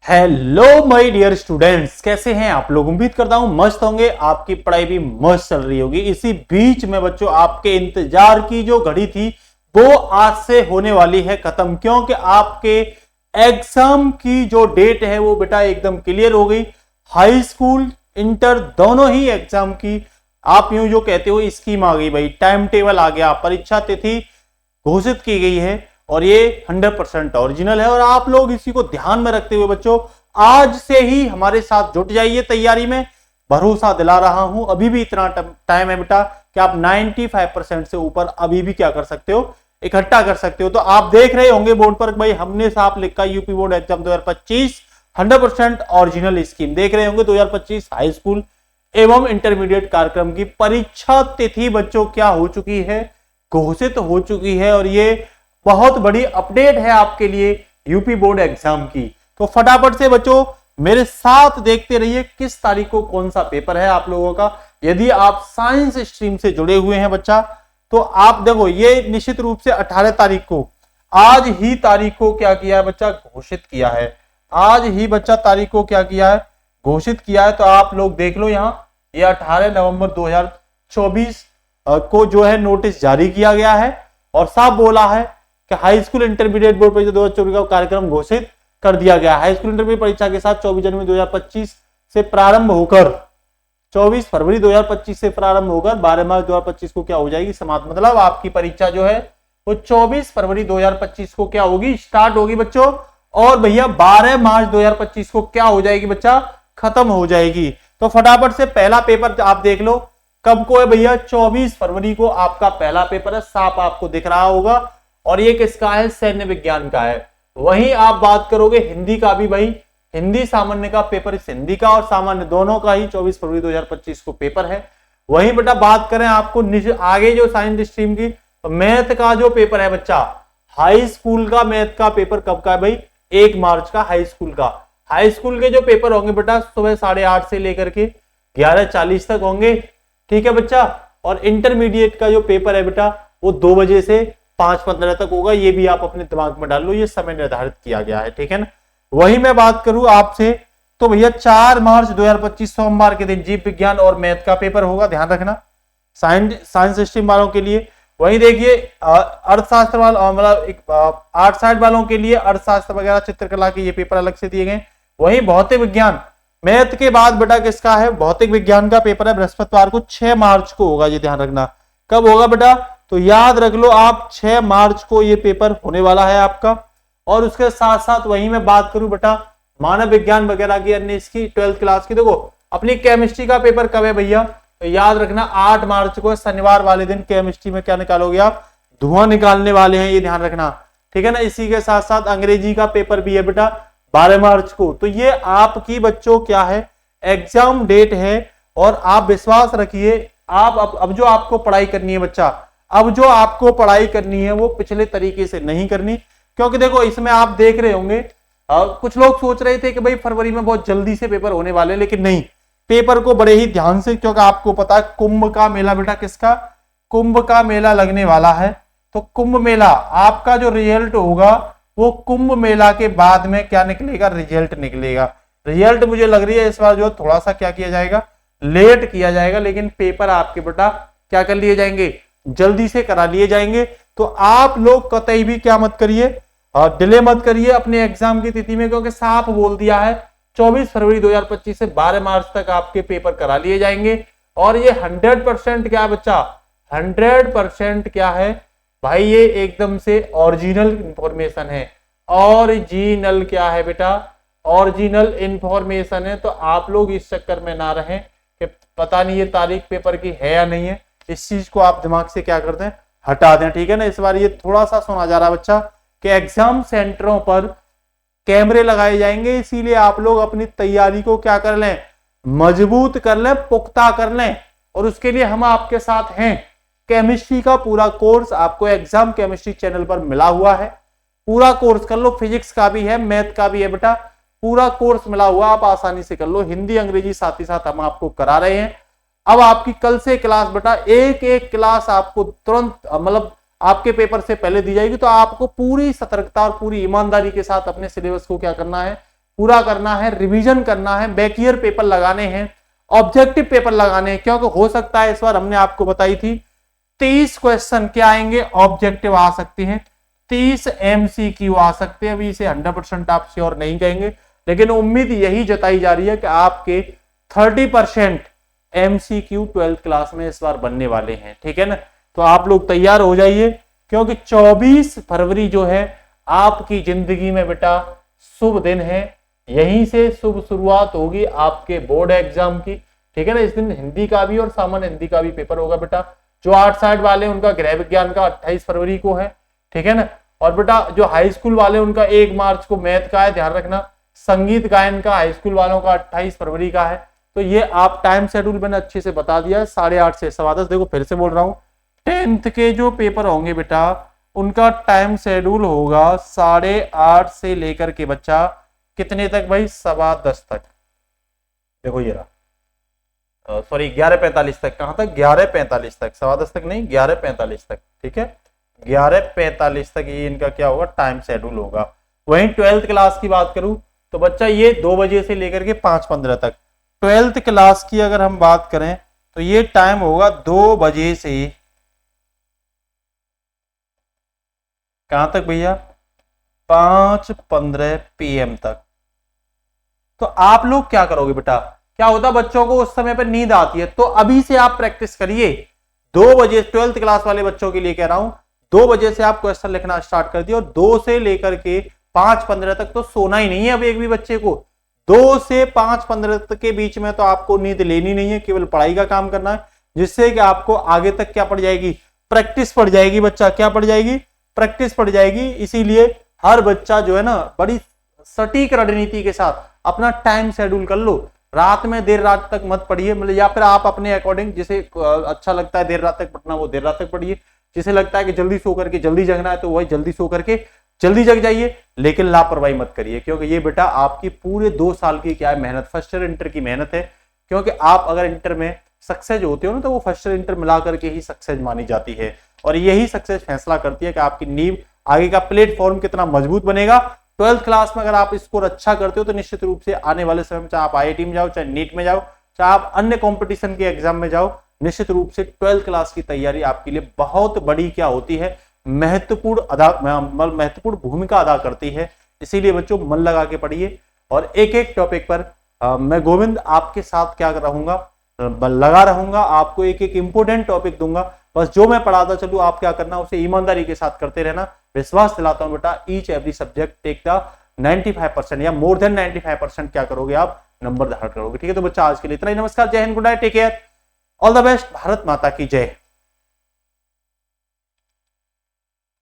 Hello my dear students, कैसे हैं आप लोग। उम्मीद करता हूं मस्त होंगे, आपकी पढ़ाई भी मस्त चल रही होगी। इसी बीच में बच्चों आपके इंतजार की जो घड़ी थी वो आज से होने वाली है खत्म, क्योंकि आपके एग्जाम की जो डेट है वो बेटा एकदम क्लियर हो गई। हाई स्कूल इंटर दोनों ही एग्जाम की आप यूं जो कहते हो स्कीम आ गई भाई, टाइम टेबल आ गया, परीक्षा तिथि घोषित की गई है और ये 100% ओरिजिनल है। और आप लोग इसी को ध्यान में रखते हुए बच्चों आज से ही हमारे साथ जुट जाइए तैयारी में। भरोसा दिला रहा हूं, अभी भी इतना टाइम है बेटा कि आप 95% से ऊपर अभी भी क्या कर सकते हो, इकट्ठा कर सकते हो। तो आप देख रहे होंगे बोर्ड पर भाई हमने साफ लिखा UP board exam 2025 100% original scheme. देख रहे होंगे 2025 हाई स्कूल एवं इंटरमीडिएट कार्यक्रम की परीक्षा तिथि बच्चों क्या हो चुकी है, घोषित हो चुकी है। और ये बहुत बड़ी अपडेट है आपके लिए यूपी बोर्ड एग्जाम की। तो फटाफट से बच्चों मेरे साथ देखते रहिए किस तारीख को कौन सा पेपर है आप लोगों का। यदि आप साइंस स्ट्रीम से जुड़े हुए हैं बच्चा तो आप देखो ये निश्चित रूप से 18 तारीख को, आज ही तारीख को क्या किया है बच्चा, घोषित किया है। आज ही बच्चा तारीख को क्या किया है, घोषित किया है। तो आप लोग देख लो यहाँ ये 18 नवंबर 2024 को जो है नोटिस जारी किया गया है और साफ बोला है कि हाई स्कूल इंटरमीडिएट बोर्ड परीक्षा 2024 का कार्यक्रम घोषित कर दिया गया। हाई स्कूल इंटरमीडिएट परीक्षा के साथ 24 जनवरी 2025 से प्रारंभ होकर 24 फरवरी 2025 से प्रारंभ होकर 12 मार्च 2025 को क्या हो जाएगी समाप्त। मतलब आपकी परीक्षा जो है वो 24 फरवरी 2025 को क्या होगी, स्टार्ट होगी बच्चों। और भैया 12 मार्च 2025 को क्या हो जाएगी बच्चा, खत्म हो जाएगी। तो फटाफट से पहला पेपर आप देख लो कब को है भैया, 24 फरवरी को आपका पहला पेपर है, साफ आपको दिख रहा होगा। और ये किसका है, सैन्य विज्ञान का है। वहीं आप बात करोगे हिंदी का भी, भाई हिंदी सामान्य का पेपर, इस हिंदी का और सामान्य दोनों का ही 24 फरवरी 2025 को पेपर है। वहीं बेटा बात करें आपको आगे जो साइंस स्ट्रीम की, तो मैथ का जो पेपर है बच्चा, हाई स्कूल का मैथ का पेपर कब का है भाई, 1 मार्च का हाई स्कूल का। हाई स्कूल के जो पेपर होंगे बेटा सुबह 8:30 से लेकर के 11:40 तक होंगे, ठीक है बच्चा। और इंटरमीडिएट का जो पेपर है बेटा वो 2 बजे से 5:15 तक होगा। ये भी आप अपने दिमाग में डाल लो, ये समय निर्धारित किया गया है, ठीक है ना। वही मैं बात करूं आपसे तो भैया 4 मार्च 2025 सोमवार के दिन जीव विज्ञान और मैथ का पेपर होगा, ध्यान रखना साइंस स्ट्रीम वालों के लिए। वहीं देखिए अर्थशास्त्र वालों मतलब आर्ट साइड वालों के लिए अर्थशास्त्र वगैरह चित्रकला के ये पेपर अलग से दिए गए। वहीं भौतिक विज्ञान मैथ के बाद बेटा किसका है, भौतिक विज्ञान का पेपर है बृहस्पतिवार को 6 मार्च को होगा। ये ध्यान रखना कब होगा बेटा, तो याद रख लो आप 6 मार्च को ये पेपर होने वाला है आपका। और उसके साथ साथ वहीं मैं बात करूं बेटा मानव विज्ञान वगैरह की अन्य इसकी 12th क्लास की, देखो अपनी केमिस्ट्री का पेपर कब है भैया, तो याद रखना 8 मार्च को शनिवार वाले दिन केमिस्ट्री में क्या निकालोगे आप, धुआं निकालने वाले हैं, ये ध्यान रखना, ठीक है ना। इसी के साथ साथ अंग्रेजी का पेपर भी है बेटा 12 मार्च को। तो ये आपकी बच्चों क्या है, एग्जाम डेट है। और आप विश्वास रखिए आप अब जो आपको पढ़ाई करनी है बच्चा, अब जो आपको पढ़ाई करनी है वो पिछले तरीके से नहीं करनी। क्योंकि देखो इसमें आप देख रहे होंगे कुछ लोग सोच रहे थे कि भाई फरवरी में बहुत जल्दी से पेपर होने वाले, लेकिन नहीं, पेपर को बड़े ही ध्यान से, क्योंकि आपको पता है कुंभ का मेला बेटा किसका, कुंभ का मेला लगने वाला है। तो कुंभ मेला आपका जो रिजल्ट होगा वो कुंभ मेला के बाद में क्या निकलेगा, रिजल्ट निकलेगा। रिजल्ट मुझे लग रही है इस बार जो थोड़ा सा क्या किया जाएगा, लेट किया जाएगा, लेकिन पेपर आपके बेटा क्या कर लिए जाएंगे, जल्दी से करा लिए जाएंगे। तो आप लोग कतई भी क्या मत करिए, डिले मत करिए अपने एग्जाम की तिथि में, क्योंकि साफ बोल दिया है 24 फरवरी 2025 से 12 मार्च तक आपके पेपर करा लिए जाएंगे। और ये 100% क्या है बच्चा, 100% क्या है भाई, ये एकदम से ओरिजिनल इंफॉर्मेशन है। ओरिजिनल क्या है बेटा, ओरिजिनल इंफॉर्मेशन है। तो आप लोग इस चक्कर में ना रहें कि पता नहीं ये तारीख पेपर की है या नहीं है, इस चीज को आप दिमाग से क्या करते हैं, हटा दें, ठीक है ना। इस बार ये थोड़ा सा सुना जा रहा है बच्चा कि एग्जाम सेंटरों पर कैमरे लगाए जाएंगे, इसीलिए आप लोग अपनी तैयारी को क्या कर लें, मजबूत कर लें, पुख्ता कर लें। और उसके लिए हम आपके साथ हैं। केमिस्ट्री का पूरा कोर्स आपको एग्जाम केमिस्ट्री चैनल पर मिला हुआ है, पूरा कोर्स कर लो। फिजिक्स का भी है, मैथ का भी है बेटा, पूरा कोर्स मिला हुआ, आप आसानी से कर लो। हिंदी अंग्रेजी साथ ही साथ हम आपको करा रहे हैं। अब आपकी कल से क्लास बेटा एक एक क्लास आपको तुरंत मतलब आपके पेपर से पहले दी जाएगी। तो आपको पूरी सतर्कता और पूरी ईमानदारी के साथ अपने सिलेबस को क्या करना है, पूरा करना है, रिवीजन करना है, बैक ईयर पेपर लगाने हैं, ऑब्जेक्टिव पेपर लगाने हैं, क्योंकि हो सकता है इस बार हमने आपको बताई थी 30 क्वेश्चन क्या आएंगे, ऑब्जेक्टिव आ सकते हैं, 30 MCQ आ सकते हैं। अभी इसे 100% आप श्योर नहीं कहेंगे, लेकिन उम्मीद यही जताई जा रही है कि आपके 30% MCQ 12th क्लास में इस बार बनने वाले हैं, ठीक है ना। तो आप लोग तैयार हो जाइए, क्योंकि 24 फरवरी जो है आपकी जिंदगी में बेटा शुभ दिन है। यहीं से शुभ शुरुआत होगी आपके बोर्ड एग्जाम की, ठीक है ना। इस दिन हिंदी का भी और सामान्य हिंदी का भी पेपर होगा बेटा। जो 8 साइड वाले उनका गृह विज्ञान का 28 फरवरी को है, ठीक है ना। और बेटा जो हाई स्कूल वाले उनका 1 मार्च को मैथ का है, ध्यान रखना। संगीत गायन का हाई स्कूल वालों का 28 फरवरी का है। तो ये आप टाइम शेड्यूल मैंने अच्छे से बता दिया है, 8:30 से 10:15। देखो फिर से बोल रहा हूँ, 10th के जो पेपर होंगे बेटा उनका टाइम शेड्यूल होगा 8:30 से लेकर के बच्चा कितने तक भाई, 10:15 तक। देखो ये रहा, सॉरी 11:45 तक। कहां तक, 11:45 तक, 10:15 तक नहीं, 11:45 तक, ठीक है। 11:45 तक ये इनका क्या होगा, टाइम शेड्यूल होगा। वहीं 12th क्लास की बात करूं तो बच्चा ये 2 बजे से लेकर के 5:15 तक। 12th क्लास की अगर हम बात करें तो ये टाइम होगा 2 बजे से कहां तक भैया, 5:15 PM तक। तो आप लोग क्या करोगे बेटा, क्या होता बच्चों को उस समय पर नींद आती है, तो अभी से आप प्रैक्टिस करिए। 2 बजे 12th क्लास वाले बच्चों के लिए कह रहा हूं, 2 बजे से आप क्वेश्चन लिखना स्टार्ट कर दिए, और 2 से लेकर के 5:15 तक तो सोना ही नहीं है अब एक भी बच्चे को। 2 से 5:15 तक के बीच में तो आपको नींद लेनी नहीं है, केवल पढ़ाई का काम करना है, जिससे कि आपको आगे तक क्या पड़ जाएगी, प्रैक्टिस पड़ जाएगी। बच्चा क्या पड़ जाएगी, प्रैक्टिस पड़ जाएगी। इसीलिए हर बच्चा जो है ना बड़ी सटीक रणनीति के साथ अपना टाइम शेड्यूल कर लो। रात में देर रात तक मत पढ़िए, मतलब या फिर आप अपने अकॉर्डिंग जिसे अच्छा लगता है देर रात तक पढ़ना वो देर रात तक पढ़िए, जिसे लगता है कि जल्दी सो करके जल्दी जगना है तो वही जल्दी सो करके जल्दी जग जाइए। लेकिन लापरवाही मत करिए, क्योंकि ये बेटा आपकी पूरे 2 साल की क्या है मेहनत, फर्स्ट ईयर इंटर की मेहनत है। क्योंकि आप अगर इंटर में सक्सेस होते हो ना तो वो फर्स्ट ईयर इंटर मिला करके ही सक्सेस मानी जाती है, और यही सक्सेस फैसला करती है कि आपकी नींव आगे का प्लेटफॉर्म कितना मजबूत बनेगा। 12th क्लास में अगर आप स्कोर अच्छा करते हो तो निश्चित रूप से आने वाले समय में चाहे आप IIT में जाओ, चाहे नीट में जाओ, चाहे आप अन्य कंपटीशन के एग्जाम में जाओ, निश्चित रूप से 12th क्लास की तैयारी आपके लिए बहुत बड़ी क्या होती है, महत्वपूर्ण भूमिका अदा करती है। इसीलिए बच्चों मन लगा के पढ़िए, और एक एक टॉपिक पर मैं गोविंद आपके साथ क्या रहूंगा, लगा रहूंगा, आपको एक एक इंपोर्टेंट टॉपिक दूंगा। बस जो मैं पढ़ाता चलूं आप क्या करना, उसे ईमानदारी के साथ करते रहना। विश्वास दिलाता हूं बेटा, each every subject take the 95% या मोर देन 95% क्या करोगे आप, नंबर धारण करोगे। ठीक है, तो बच्चा आज के लिए इतना ही। नमस्कार, जय Hind, good night, take care, all the best, Bharat माता की जय।